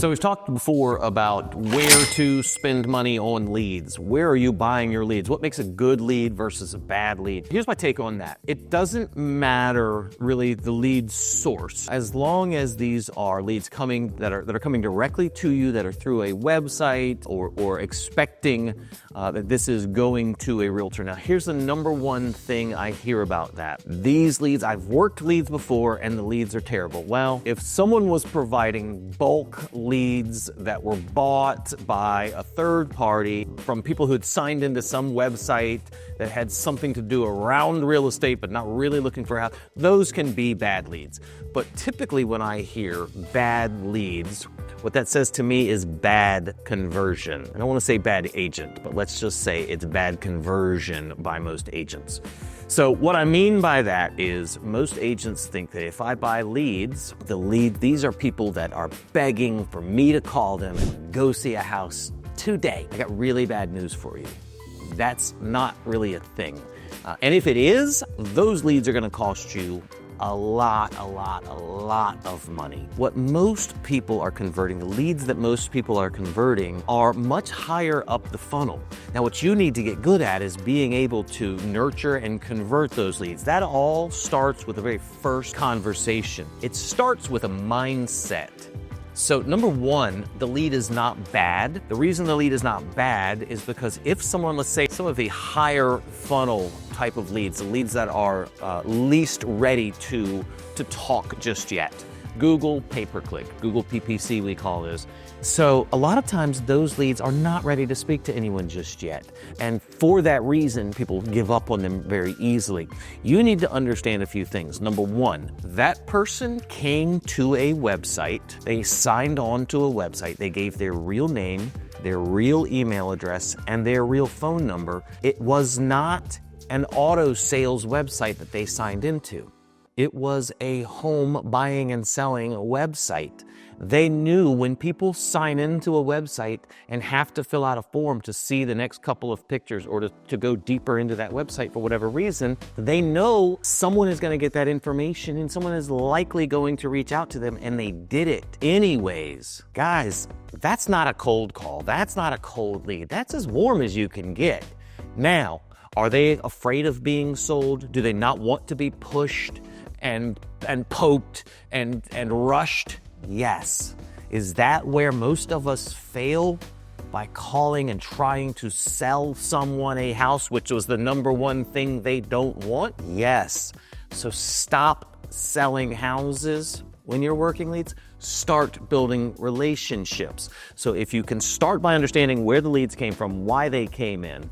So we've talked before about where to spend money on leads. Where are you buying your leads? What makes a good lead versus a bad lead? Here's my take on that. It doesn't matter really the lead source, as long as these are leads coming that are coming directly to you, that are through a website or expecting that this is going to a realtor. Now, here's the number one thing I hear about that. These leads, I've worked leads before and the leads are terrible. Well, if someone was providing bulk leads that were bought by a third party from people who had signed into some website that had something to do around real estate but not really looking for a house, those can be bad leads. But typically when I hear bad leads, what that says to me is bad conversion. I don't want to say bad agent, but let's just say it's bad conversion by most agents. So what I mean by that is most agents think that if I buy leads, these are people that are begging for me to call them and go see a house today. I got really bad news for you. That's not really a thing. And if it is, those leads are going to cost you a lot of money. What most people are converting, the leads that most people are converting are much higher up the funnel. Now, what you need to get good at is being able to nurture and convert those leads. That all starts with the very first conversation. It starts with a mindset. So number one, the lead is not bad. The reason the lead is not bad is because if someone, let's say some of the higher funnel type of leads, the leads that are least ready to talk just yet, Google pay-per-click, Google PPC we call those. So a lot of times those leads are not ready to speak to anyone just yet. And for that reason, people give up on them very easily. You need to understand a few things. Number one, that person came to a website, they signed on to a website, they gave their real name, their real email address, and their real phone number. It was not an auto sales website that they signed into. It was a home buying and selling website. They knew when people sign into a website and have to fill out a form to see the next couple of pictures or to go deeper into that website for whatever reason, they know someone is going to get that information and someone is likely going to reach out to them, and they did it anyways. Guys, that's not a cold call. That's not a cold lead. That's as warm as you can get. Now, are they afraid of being sold? Do they not want to be pushed and poked and rushed? Yes. Is that where most of us fail? By calling and trying to sell someone a house, which was the number one thing they don't want? Yes. So stop selling houses when you're working leads. Start building relationships. So if you can start by understanding where the leads came from, why they came in.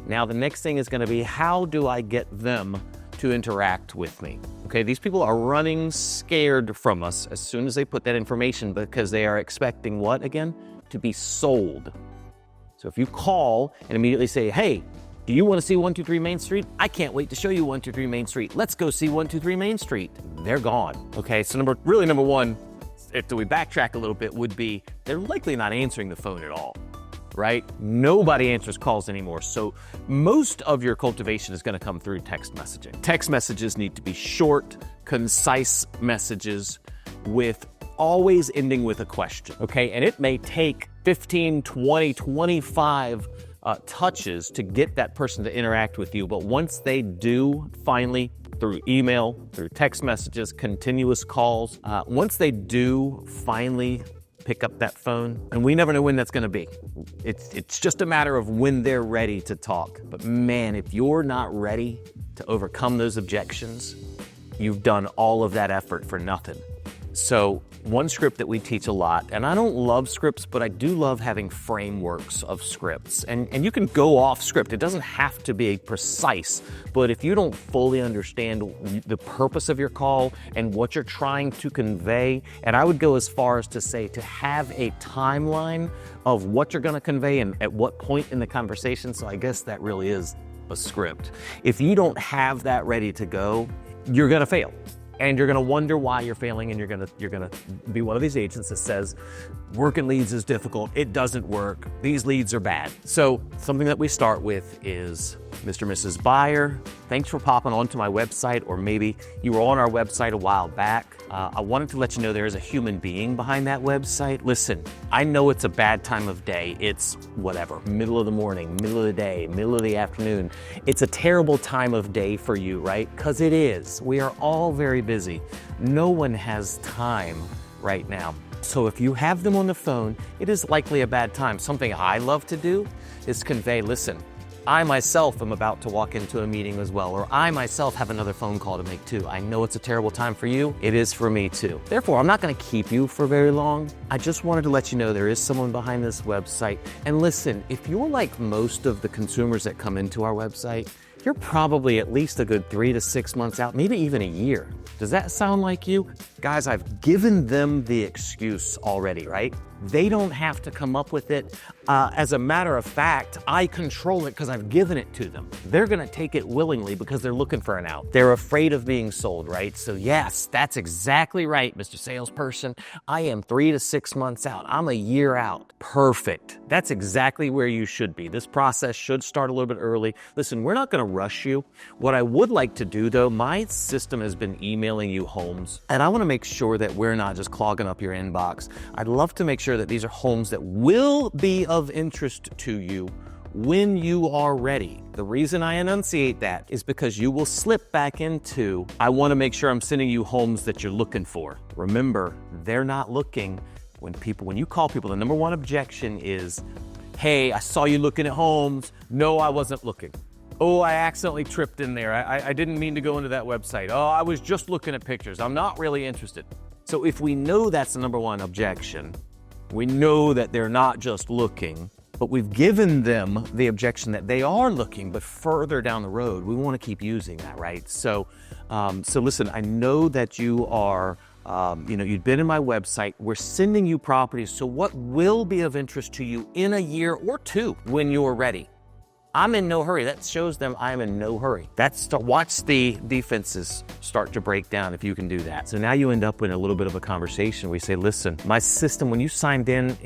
Now the next thing is going to be, how do I get them to interact with me? Okay, these people are running scared from us as soon as they put that information, because they are expecting what again? To be sold. So if you call and immediately say, hey, do you want to see 123 Main Street? I can't wait to show you 123 Main Street. Let's go see 123 Main Street. They're gone. Okay, so number one, if we backtrack a little bit, would be they're likely not answering the phone at all. Right? Nobody answers calls anymore. So most of your cultivation is going to come through text messaging. Text messages need to be short, concise messages with always ending with a question. Okay? And it may take 15, 20, 25 touches to get that person to interact with you. But once they do, finally, through email, through text messages, continuous calls, once they do finally pick up that phone, and we never know when that's going to be. It's just a matter of when they're ready to talk. But man, if you're not ready to overcome those objections, you've done all of that effort for nothing. So one script that we teach a lot, and I don't love scripts, but I do love having frameworks of scripts. And you can go off script. It doesn't have to be precise, but if you don't fully understand the purpose of your call and what you're trying to convey, and I would go as far as to say to have a timeline of what you're going to convey and at what point in the conversation. So I guess that really is a script. If you don't have that ready to go, you're going to fail. And you're gonna wonder why you're failing, and you're gonna be one of these agents that says, working leads is difficult, it doesn't work, these leads are bad. So something that we start with is Mr. and Mrs. Buyer, thanks for popping onto my website, or maybe you were on our website a while back. I wanted to let you know there is a human being behind that website. Listen, I know it's a bad time of day. It's whatever, middle of the morning, middle of the day, middle of the afternoon. It's a terrible time of day for you, right? Because it is. We are all very busy. No one has time right now. So if you have them on the phone, it is likely a bad time. Something I love to do is convey, listen, I myself am about to walk into a meeting as well, or I myself have another phone call to make too. I know it's a terrible time for you. It is for me too. Therefore, I'm not gonna keep you for very long. I just wanted to let you know there is someone behind this website. And listen, if you're like most of the consumers that come into our website, you're probably at least a good 3 to 6 months out, maybe even a year. Does that sound like you? Guys, I've given them the excuse already, right? They don't have to come up with it. As a matter of fact, I control it because I've given it to them. They're gonna take it willingly because they're looking for an out. They're afraid of being sold, right? So yes, that's exactly right, Mr. Salesperson. I am 3 to 6 months out. I'm a year out. Perfect. That's exactly where you should be. This process should start a little bit early. Listen, we're not gonna rush you. What I would like to do though, my system has been emailing you homes, and I wanna make sure that we're not just clogging up your inbox. I'd love to make sure that these are homes that will be of interest to you when you are ready. The reason I enunciate that is because you will slip back into, I want to make sure I'm sending you homes that you're looking for. Remember, they're not looking. When you call people, the number one objection is, hey, I saw you looking at homes. No, I wasn't looking. Oh, I accidentally tripped in there. I didn't mean to go into that website. Oh, I was just looking at pictures. I'm not really interested. So if we know that's the number one objection, we know that they're not just looking, but we've given them the objection that they are looking, but further down the road, we want to keep using that, right? So listen, I know that you are, you've been in my website. We're sending you properties. So what will be of interest to you in a year or two when you're ready? I'm in no hurry. That shows them I'm in no hurry. Watch the defenses start to break down if you can do that. So now you end up in a little bit of a conversation. We say, listen, my system, when you signed in,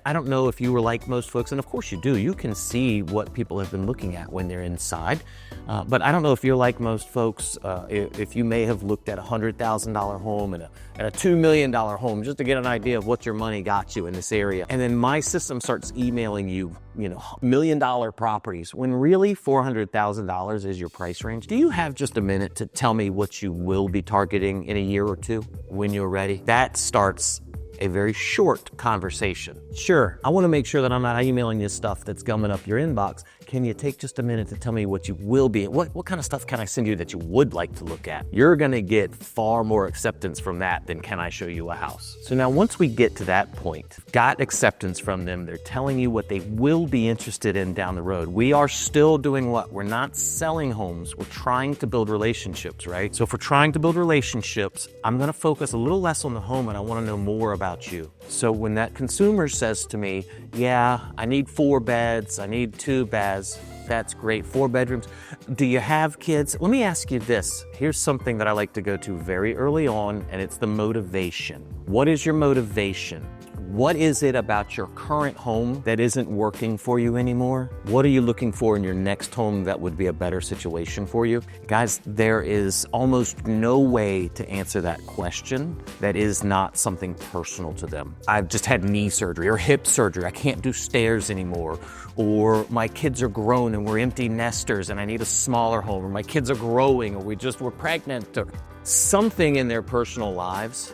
I don't know if you were like most folks, and of course you do. You can see what people have been looking at when they're inside. But I don't know if you're like most folks, if you may have looked at a $100,000 home and a $2 million home just to get an idea of what your money got you in this area. And then my system starts emailing you, $1 million properties when really $400,000 is your price range. Do you have just a minute to tell me what you will be targeting in a year or two when you're ready? That starts a very short conversation. Sure, I want to make sure that I'm not emailing you stuff that's gumming up your inbox. Can you take just a minute to tell me what you will be? What kind of stuff can I send you that you would like to look at? You're gonna get far more acceptance from that than can I show you a house? So now once we get to that point, got acceptance from them, they're telling you what they will be interested in down the road. We are still doing what? We're not selling homes, we're trying to build relationships, right? So if we're trying to build relationships, I'm gonna focus a little less on the home and I wanna know more about you. So when that consumer says to me, yeah, I need 4 beds, I need 2 baths, that's great, 4 bedrooms. Do you have kids? Let me ask you this. Here's something that I like to go to very early on, and it's the motivation. What is your motivation? What is it about your current home that isn't working for you anymore? What are you looking for in your next home that would be a better situation for you? Guys, there is almost no way to answer that question that is not something personal to them. I've just had knee surgery or hip surgery. I can't do stairs anymore. Or my kids are grown and we're empty nesters and I need a smaller home. Or my kids are growing or we're pregnant. Or something in their personal lives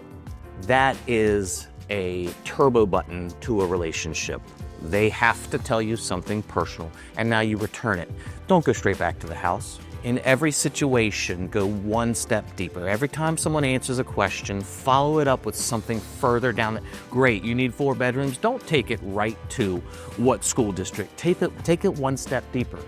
that is a turbo button to a relationship. They have to tell you something personal, and now you return it. Don't go straight back to the house. In every situation, go one step deeper. Every time someone answers a question, follow it up with something further down. Great, you need 4 bedrooms. Don't take it right to what school district. Take it one step deeper.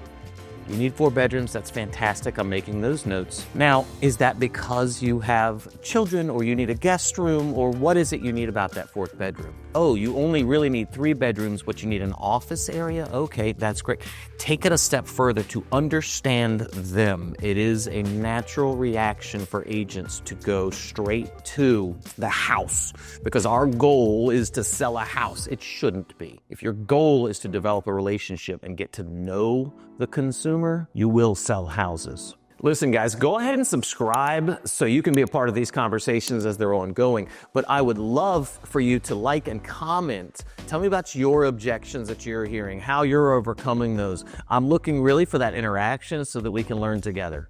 You need 4 bedrooms, that's fantastic, I'm making those notes. Now, is that because you have children or you need a guest room, or what is it you need about that 4th bedroom? Oh, you only really need 3 bedrooms, but you need an office area? Okay, that's great. Take it a step further to understand them. It is a natural reaction for agents to go straight to the house because our goal is to sell a house. It shouldn't be. If your goal is to develop a relationship and get to know the consumer, you will sell houses. Listen, guys, go ahead and subscribe so you can be a part of these conversations as they're ongoing. But I would love for you to like and comment. Tell me about your objections that you're hearing, how you're overcoming those. I'm looking really for that interaction so that we can learn together.